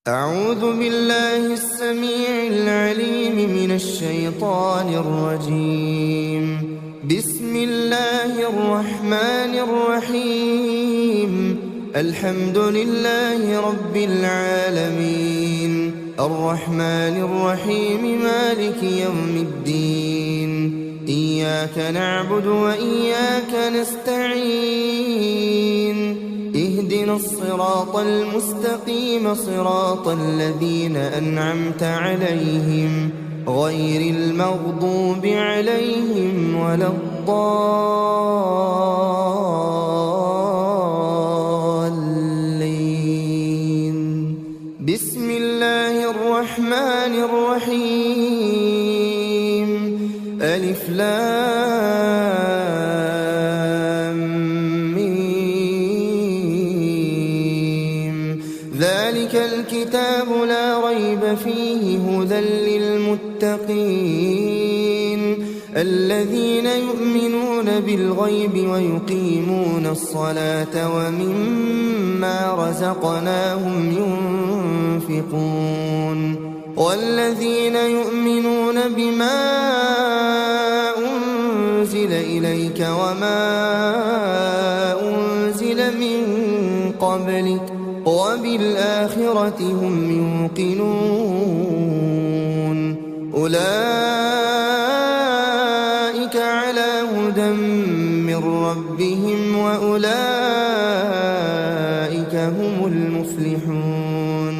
أعوذ بالله السميع العليم من الشيطان الرجيم. بسم الله الرحمن الرحيم. الحمد لله رب العالمين، الرحمن الرحيم، مالك يوم الدين. إياك نعبد وإياك نستعين. اهدنا الصراط المستقيم، صراط الذين أنعمت عليهم غير المغضوب عليهم ولا الضالين. بسم الله الرحمن الرحيم. ألف ذلك الكتاب لا ريب فيه هدى للمتقين الذين يؤمنون بالغيب ويقيمون الصلاة ومما رزقناهم ينفقون والذين يؤمنون بما أنزل إليك وما أنزل من قبلك وبالآخرة هم يوقنون. أولئك على هدى من ربهم وأولئك هم المفلحون.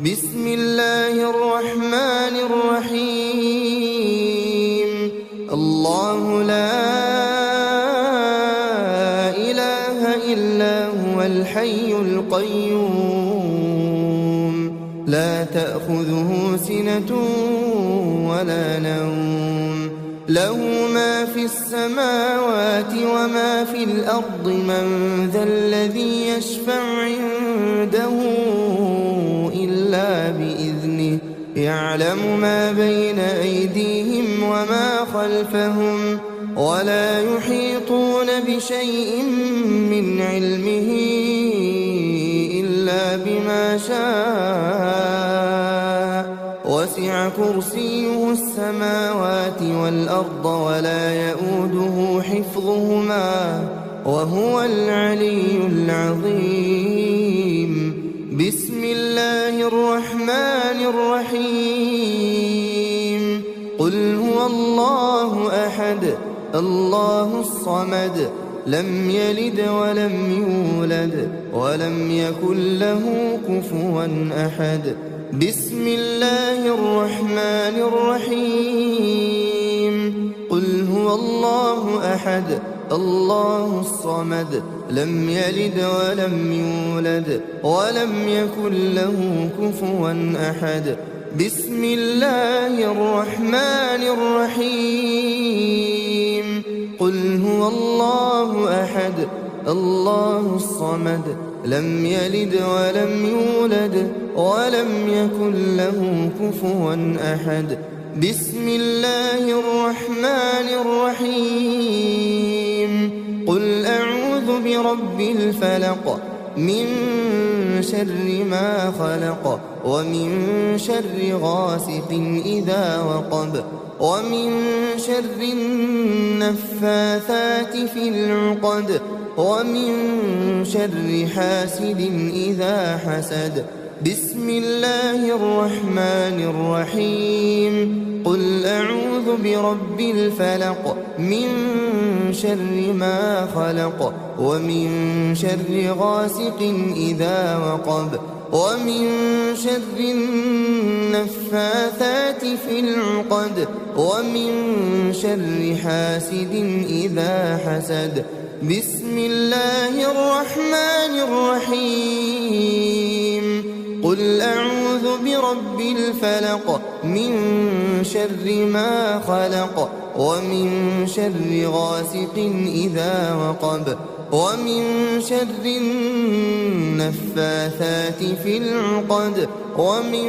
بسم الله الرحمن الرحيم. الله لا إله إلا هو الحي القيوم، لا تأخذه سنة ولا نوم، له ما في السماوات وما في الأرض. من ذا الذي يشفع عنده إلا بإذنه، يعلم ما بين أيديهم وما خلفهم ولا يحيطون بشيء من علمه إلا بما شاء. وسع كرسيه السماوات والأرض ولا يؤوده حفظهما وهو العلي العظيم. بسم الله الرحمن الرحيم. قل هو الله أحد الله الصمد، لم يلد ولم يولد ولم يكن له كفوا أحد. بسم الله الرحمن الرحيم. قل هو الله أحد الله الصمد، لم يلد ولم يولد ولم يكن له كفوا أحد. بسم الله الرحمن الرحيم. قل هو الله أحد الله الصمد، لم يلد ولم يولد ولم يكن له كفوا أحد. بسم الله الرحمن الرحيم. قل أعوذ برب الفلق، من شر ما خلق، ومن شر غاسق إذا وقب، ومن شر النفاثات في العقد، ومن شر حاسد إذا حسد. بسم الله الرحمن الرحيم. قل أعوذ برب الفلق، من شر ما خلق، ومن شر غاسق إذا وقب، ومن شر النفاثات في العقد، ومن شر حاسد إذا حسد. بسم الله الرحمن الرحيم. قل أعوذ برب الفلق، من شر ما خلق، ومن شر غاسق إذا وقب، ومن شر النفاثات في العقد، ومن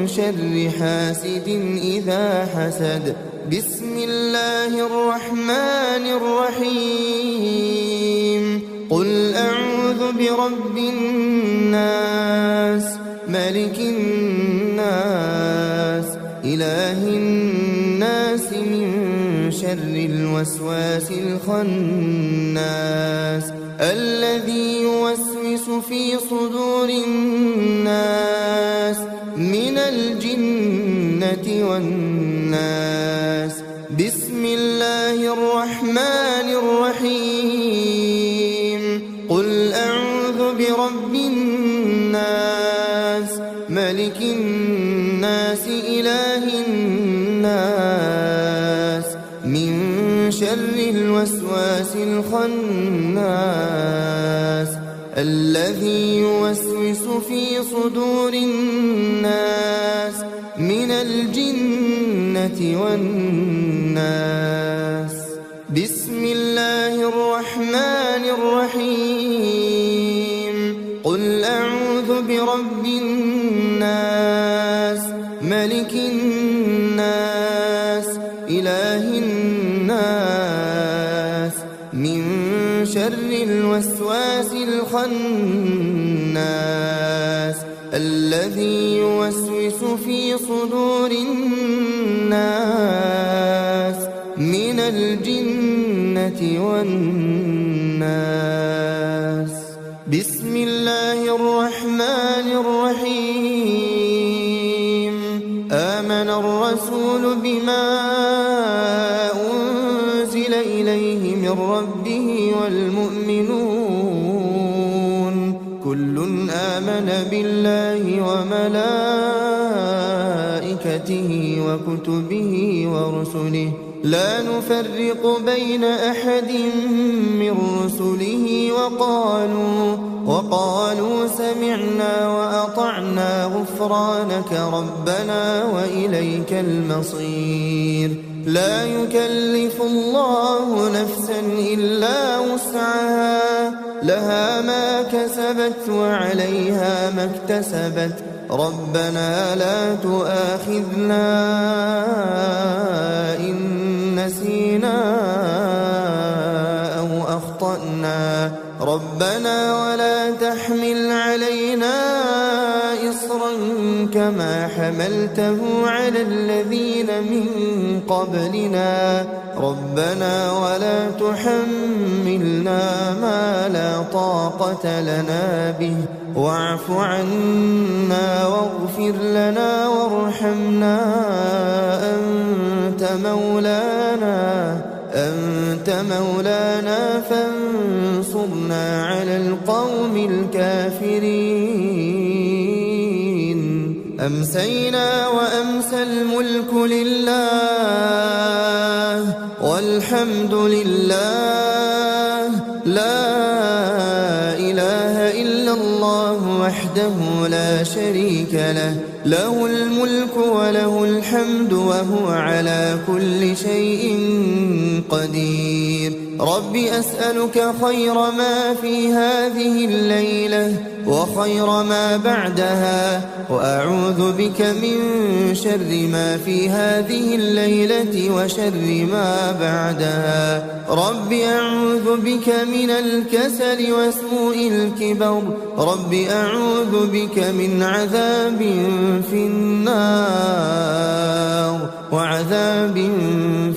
شر حاسد إذا حسد. بسم الله الرحمن الرحيم. قل أعوذ برب الناس، ملك الناس إله الناس من شر الوسواس الخناس الذي يوسوس في صدور الناس من الجنة والناس. بسم الله الرحمن الرحيم. قل أعوذ برب الناس ملك الناس إله الناس من شر الوسواس الخناس الذي يوسوس في صدور الناس من الجنة والناس. بسم الله الرحمن الرحيم. قل أعوذ برب الناس ملك الناس إله الناس من شر الوسواس الخناس الذي يوسوس في صدور الناس من الجنة والناس. بسم الله الرحمن الرحيم. آمن الرسول بما أنزل إليه من ربه والمؤمنون كل آمن بالله وملائكته وكتبه ورسله لا نفرق بين أحد من رسله وقالوا سمعنا وأطعنا غفرانك ربنا وإليك المصير. لا يكلف الله نفسا إلا وسعها لها ما كسبت وعليها ما اكتسبت ربنا لا تؤاخذنا إن نسينا أو أخطأنا ربنا ولا تحمل علينا إصرا كما حملته على الذين من قبلنا ربنا ولا تحملنا ما لا طاقة لنا به واعف عنا واغفر لنا وارحمنا أنت مولانا فانصرنا على القوم الكافرين. أمسينا وأمسى الملك لله والحمد لله لا إله إلا الله وحده لا شريك له له الملك وله الحمد وهو على كل شيء قدير. رب أسألك خير ما في هذه الليلة وخير ما بعدها وأعوذ بك من شر ما في هذه الليلة وشر ما بعدها. رب أعوذ بك من الكسل وسوء الكبر رب أعوذ بك من عذاب في النار وعذاب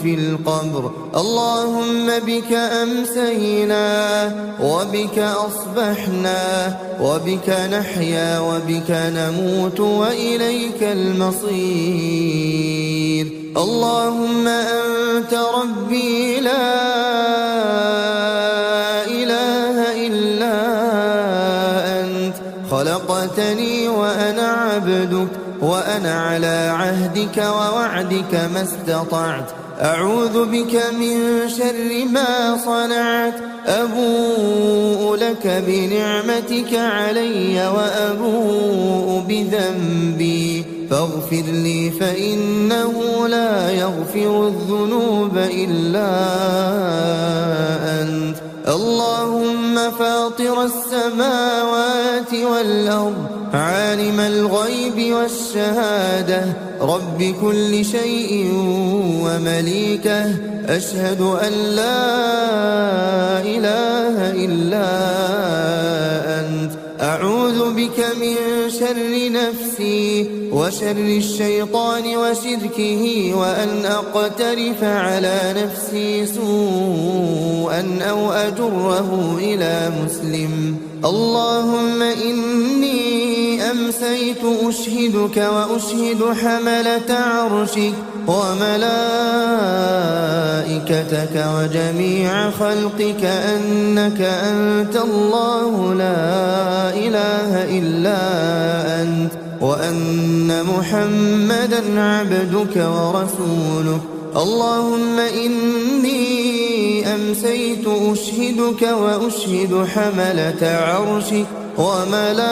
في القبر. اللهم بك أمسينا وبك أصبحنا وبك نحيا وبك نموت وإليك المصير. اللهم أنت ربي لا إله إلا أنت خلقتني وأنا عبدك وأنا على عهدك ووعدك ما استطعت. أعوذ بك من شر ما صنعت. أبوء لك بنعمتك علي وأبوء بذنبي فاغفر لي فإنه لا يغفر الذنوب إلا أنت. اللهم فاطر السماوات والأرض عالم الغيب والشهادة رب كل شيء ومليكه أشهد أن لا إله إلا أنت أعوذ بك من شر نفسي وشر الشيطان وشركه وأن أقترف على نفسي سوءا أو أجره إلى مسلم. اللهم إني أمسيت أشهدك وأشهد حملة عرشك وملائكتك وجميع خلقك أنك أنت الله لا إله إلا أنت وأن محمدا عبدك ورسولك. اللهم إني أمسيت أشهدك وأشهد حملة عرشك وملائكتك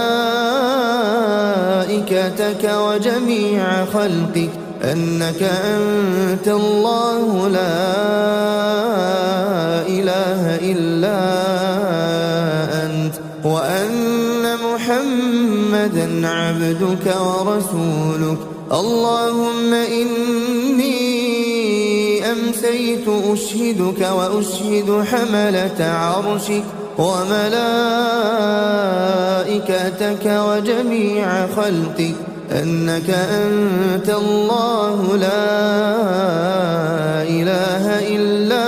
وجميع خلقك أنك أنت الله لا إله إلا أنت وأن محمدا عبدك ورسولك. اللهم إني أمسيت أشهدك وأشهد حملة عرشك وملائكتك وجميع خلقك أنك أنت الله لا إله إلا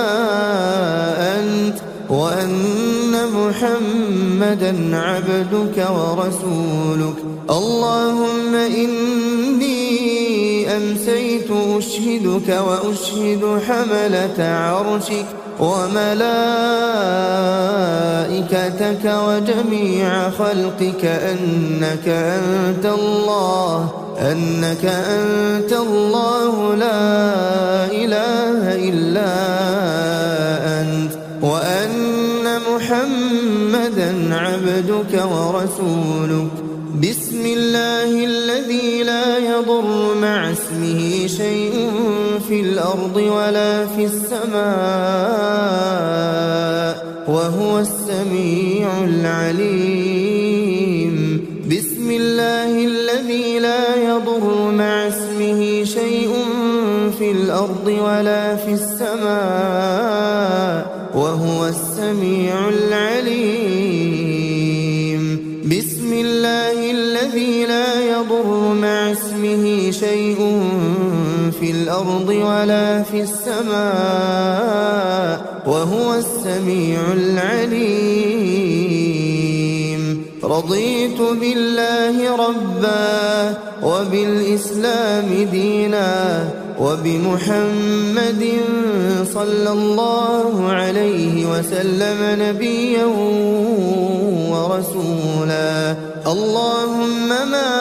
أنت وأن محمدا عبدك ورسولك. اللهم إني أمسيت أشهدك وأشهد حملة عرشك وملائكتك وجميع خلقك أنك أنت الله لا إله إلا أنت وأن محمدا عبدك ورسولك. بسم الله الذي لا يضر مع اسمه شيء في الأرض ولا في السماء وهو السميع العليم. بسم الله الذي لا يضر مع اسمه شيء في الأرض ولا في السماء وهو السميع العليم. بسم الله الذي لا يضر مع اسمه شيء في الأرض ولا في السماء وهو السميع العليم. رضيت بالله ربا وبالإسلام دينا وبمحمد صلى الله عليه وسلم نبيا ورسولا. اللهم ما